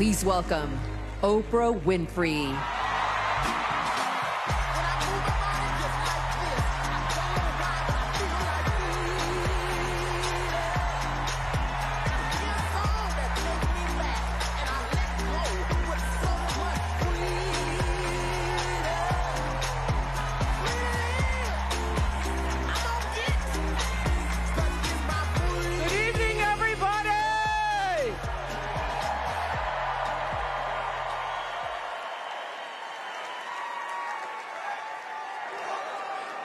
Please welcome Oprah Winfrey.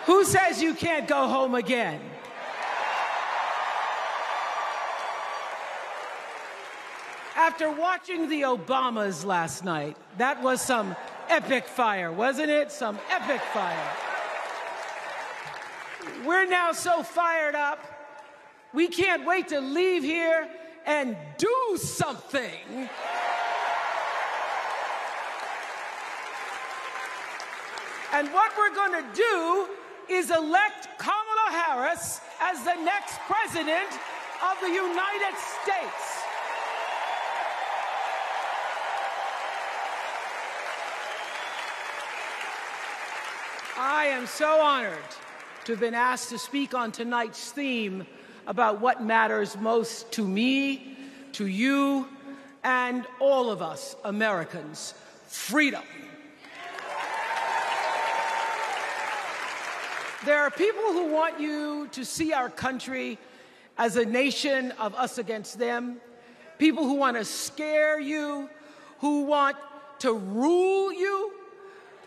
Who says you can't go home again? After watching the Obamas last night, that was some epic fire, wasn't it? Some epic fire. We're now so fired up, we can't wait to leave here and do something. And what we're going to do is elect Kamala Harris as the next president of the United States. I am so honored to have been asked to speak on tonight's theme about what matters most to me, to you, and all of us Americans: freedom. There are people who want you to see our country as a nation of us against them, people who want to scare you, who want to rule you,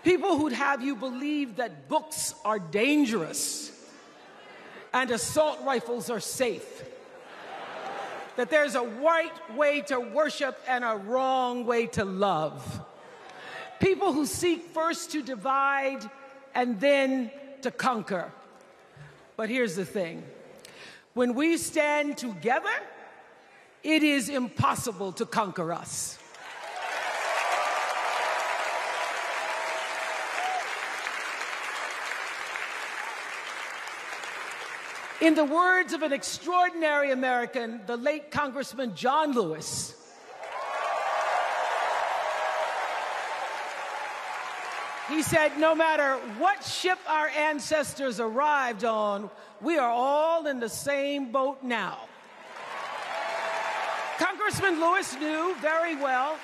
people who'd have you believe that books are dangerous and assault rifles are safe, that there's a right way to worship and a wrong way to love, people who seek first to divide and then to conquer. But here's the thing. When we stand together, it is impossible to conquer us. In the words of an extraordinary American, the late Congressman John Lewis, he said, no matter what ship our ancestors arrived on, we are all in the same boat now. Congressman Lewis knew very well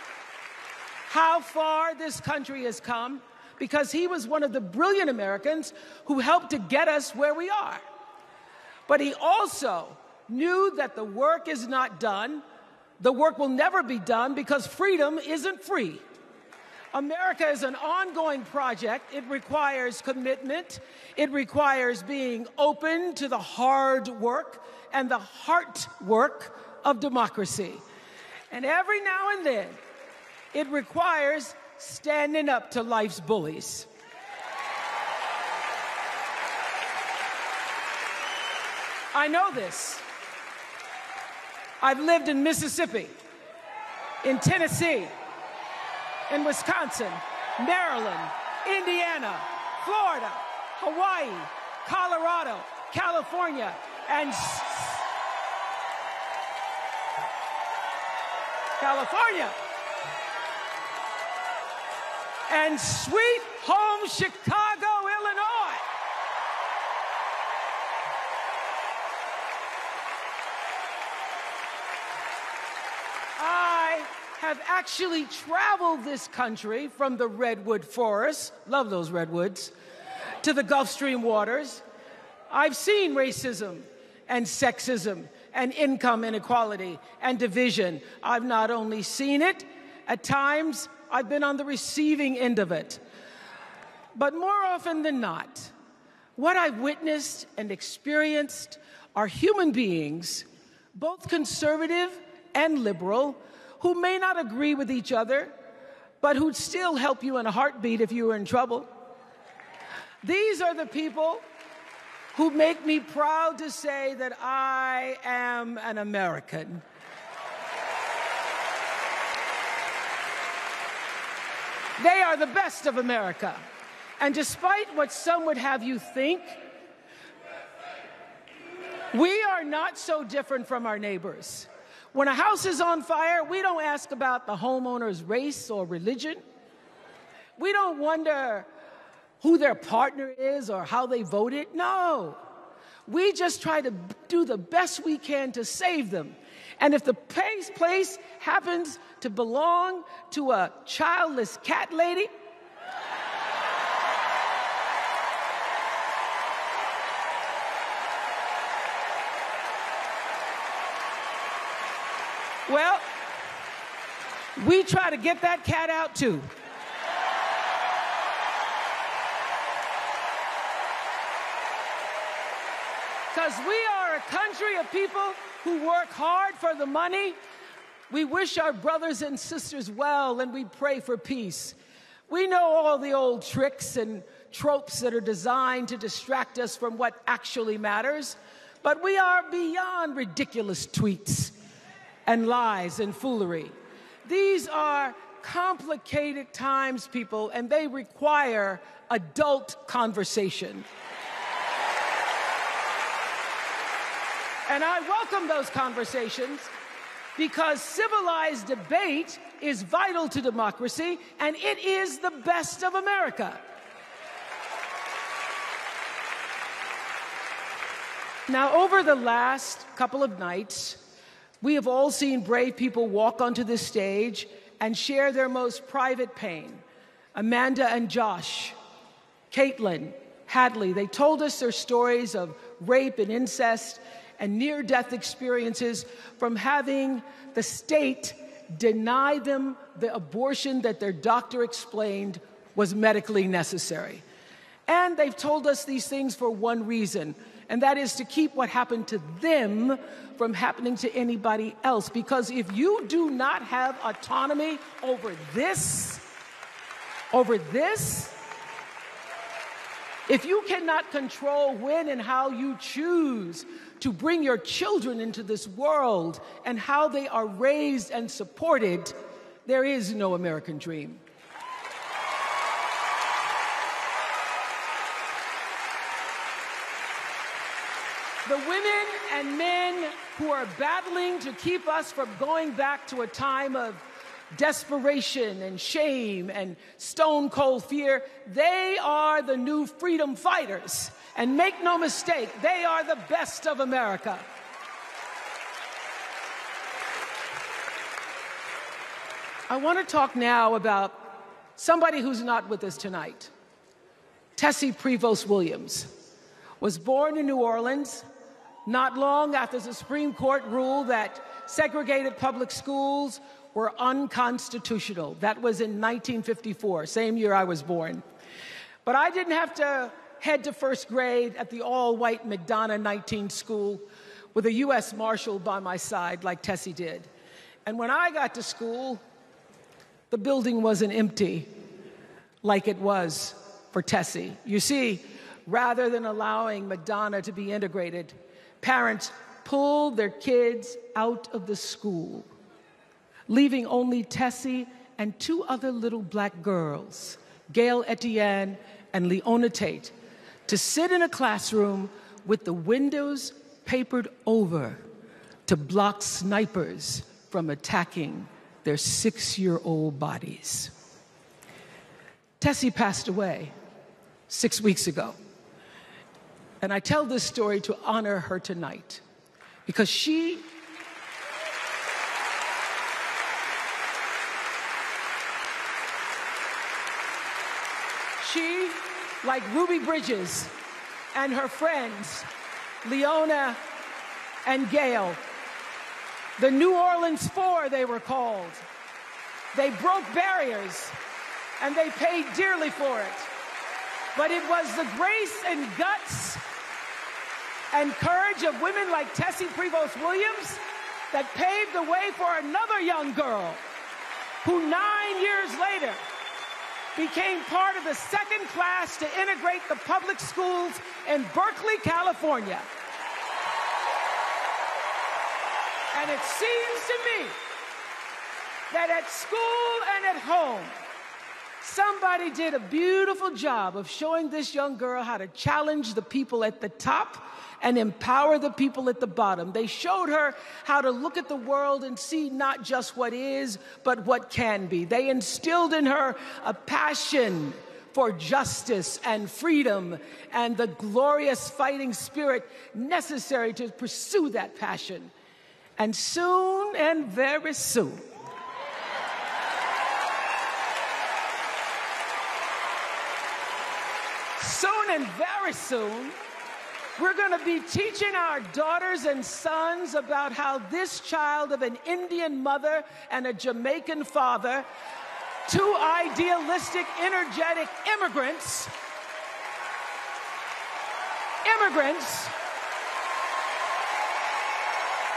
how far this country has come because he was one of the brilliant Americans who helped to get us where we are. But he also knew that the work is not done. The work will never be done because freedom isn't free. America is an ongoing project. It requires commitment. It requires being open to the hard work and the heart work of democracy. And every now and then, it requires standing up to life's bullies. I know this. I've lived in Mississippi, in Tennessee, in Wisconsin, Maryland, Indiana, Florida, Hawaii, Colorado, California, and sweet home Chicago, Illinois. I have actually traveled this country from the redwood forests, love those redwoods, to the Gulf Stream waters. I've seen racism and sexism and income inequality and division. I've not only seen it, at times I've been on the receiving end of it. But more often than not, what I've witnessed and experienced are human beings, both conservative and liberal, who may not agree with each other, but who'd still help you in a heartbeat if you were in trouble. These are the people who make me proud to say that I am an American. They are the best of America. And despite what some would have you think, we are not so different from our neighbors. When a house is on fire, we don't ask about the homeowner's race or religion. We don't wonder who their partner is or how they voted. No. We just try to do the best we can to save them. And if the place happens to belong to a childless cat lady, well, we try to get that cat out too. Because we are a country of people who work hard for the money. We wish our brothers and sisters well, and we pray for peace. We know all the old tricks and tropes that are designed to distract us from what actually matters, but we are beyond ridiculous tweets and lies and foolery. These are complicated times, people, and they require adult conversation. And I welcome those conversations because civilized debate is vital to democracy, and it is the best of America. Now, over the last couple of nights, we have all seen brave people walk onto this stage and share their most private pain. Amanda and Josh, Caitlin, Hadley, they told us their stories of rape and incest and near-death experiences from having the state deny them the abortion that their doctor explained was medically necessary. And they've told us these things for one reason, and that is to keep what happened to them from happening to anybody else. Because if you do not have autonomy over this, if you cannot control when and how you choose to bring your children into this world and how they are raised and supported, there is no American dream. The women and men who are battling to keep us from going back to a time of desperation and shame and stone-cold fear, they are the new freedom fighters. And make no mistake, they are the best of America. I want to talk now about somebody who's not with us tonight. Tessie Prevost Williams was born in New Orleans not long after the Supreme Court ruled that segregated public schools were unconstitutional. That was in 1954, same year I was born. But I didn't have to head to first grade at the all-white McDonough 19 school with a U.S. Marshal by my side like Tessie did. And when I got to school, the building wasn't empty like it was for Tessie. You see, rather than allowing McDonough to be integrated, parents pulled their kids out of the school, leaving only Tessie and two other little black girls, Gail Etienne and Leona Tate, to sit in a classroom with the windows papered over to block snipers from attacking their 6-year-old bodies. Tessie passed away 6 weeks ago. And I tell this story to honor her tonight because she like Ruby Bridges and her friends, Leona and Gail, the New Orleans Four, they were called. They broke barriers, and they paid dearly for it. But it was the grace and guts and courage of women like Tessie Prevost Williams that paved the way for another young girl who 9 years later became part of the second class to integrate the public schools in Berkeley, California. And it seems to me that at school and at home, Somebody did a beautiful job of showing this young girl how to challenge the people at the top and empower the people at the bottom. They showed her how to look at the world and see not just what is, but what can be. They instilled in her a passion for justice and freedom and the glorious fighting spirit necessary to pursue that passion. And soon, and very soon, and very soon, we're going to be teaching our daughters and sons about how this child of an Indian mother and a Jamaican father, two idealistic, energetic immigrants,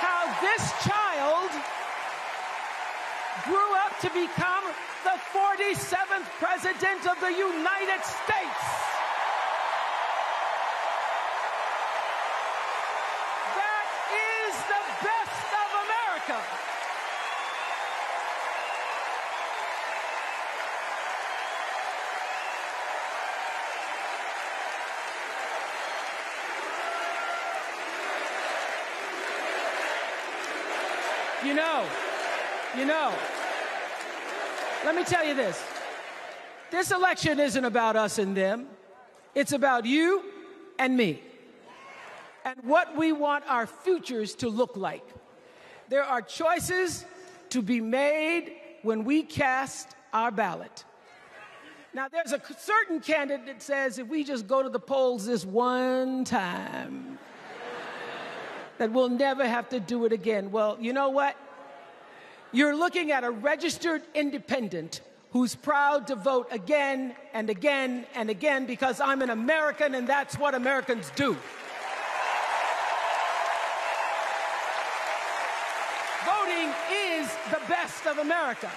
how this child grew up to become the 47th president of the United States. You know, let me tell you this. This election isn't about us and them. It's about you and me and what we want our futures to look like. There are choices to be made when we cast our ballot. Now, there's a certain candidate that says if we just go to the polls this one time, that we'll never have to do it again. Well, you know what? You're looking at a registered independent who's proud to vote again and again and again because I'm an American and that's what Americans do. Voting is the best of America.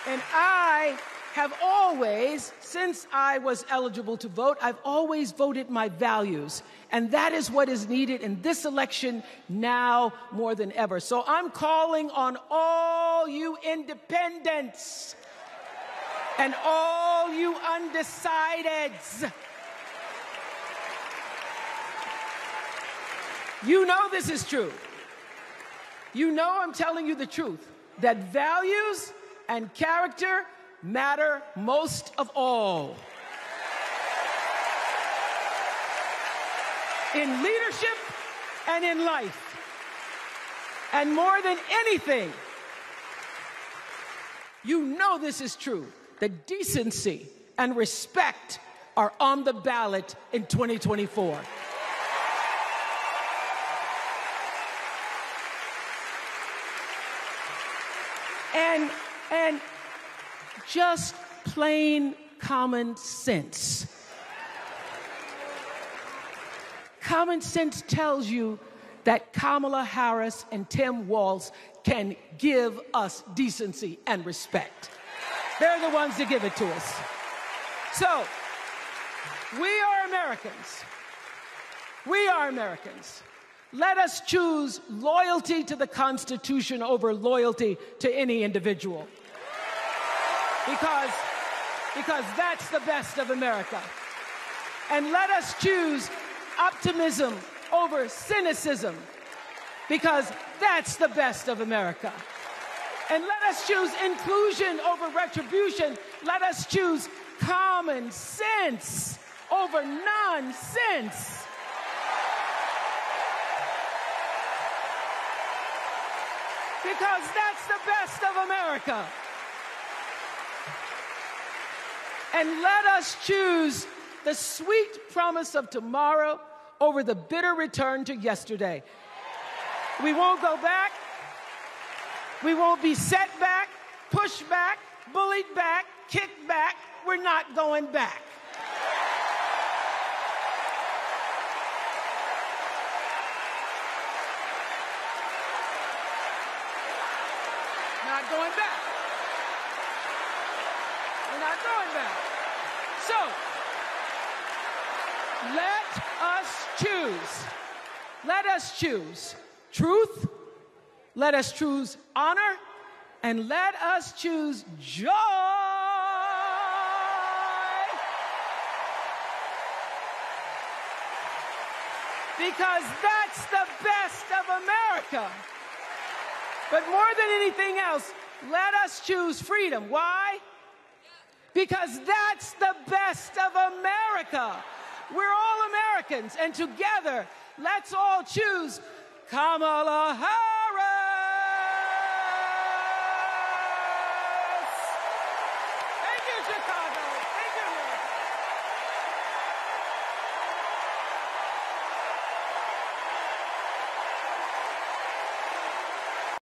And I have always, since I was eligible to vote, I've always voted my values. And that is what is needed in this election now more than ever. So I'm calling on all you independents and all you undecideds. You know this is true. You know I'm telling you the truth, that values and character matter most of all. In leadership and in life. And more than anything, you know this is true, that decency and respect are on the ballot in 2024. And just plain common sense. Common sense tells you that Kamala Harris and Tim Walz can give us decency and respect. They're the ones that give it to us. So, we are Americans. We are Americans. Let us choose loyalty to the Constitution over loyalty to any individual. Because that's the best of America. And let us choose optimism over cynicism, because that's the best of America. And let us choose inclusion over retribution. Let us choose common sense over nonsense. Because that's the best of America. And let us choose the sweet promise of tomorrow over the bitter return to yesterday. We won't go back. We won't be set back, pushed back, bullied back, kicked back. We're not going back. Not going back. We're not going back. So, let us choose. Let us choose truth. Let us choose honor. And let us choose joy. Because that's the best of America. But more than anything else, let us choose freedom. Why? Because that's the best of America. We're all Americans, and together, let's all choose Kamala Harris.